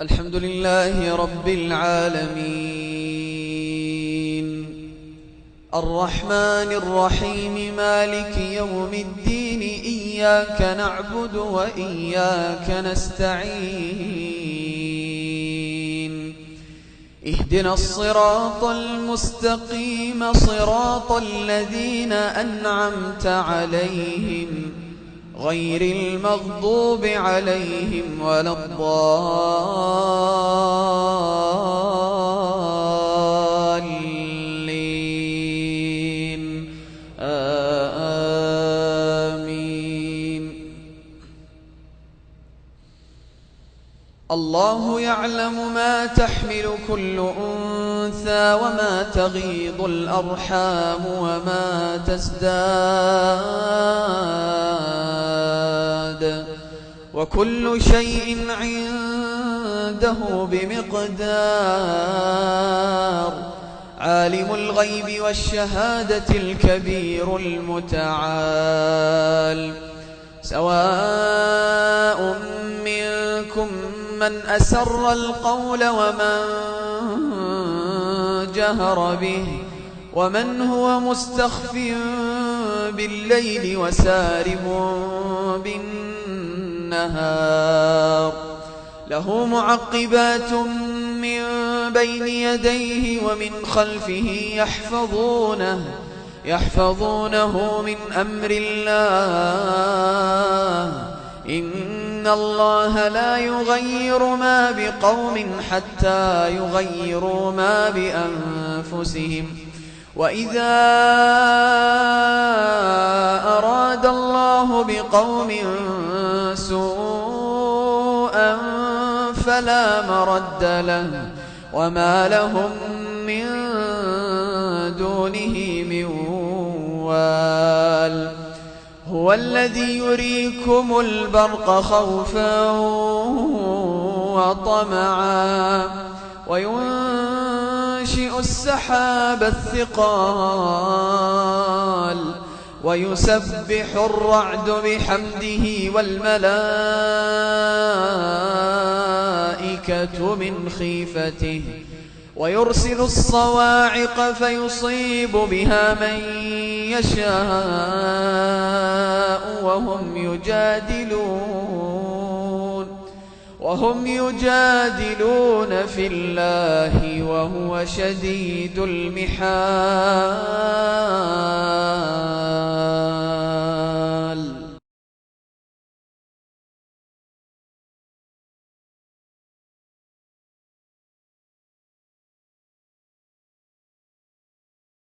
الحمد لله رب العالمين، الرحمن الرحيم، مالك يوم الدين. إياك نعبد وإياك نستعين. اهدنا الصراط المستقيم، صراط الذين أنعمت عليهم غير المغضوب عليهم ولا الضالين. آمين. الله يعلم ما تحمل كل أنثى وما تغيض الأرحام وما تزداد، وكل شيء عنده بمقدار. عالم الغيب والشهادة الكبير المتعال. سواء منكم من أسر القول ومن جهر به، ومن هو مستخف بالليل وسارب بالنهار. له معقبات من بين يديه ومن خلفه يحفظونه من أمر الله. إن الله لا يغير ما بقوم حتى يغيروا ما بأنفسهم. وإذا أراد الله بقوم سوءا فلا مرد له، وما لهم من دونه من وال. هو الذي يريكم البرق خوفا وطمعا، وينشئ السحاب الثقال، ويسبح الرعد بحمده والملائكة من خيفته، ويرسل الصواعق فيصيب بها من يشاء وهم يجادلون في الله وهو شديد المحال.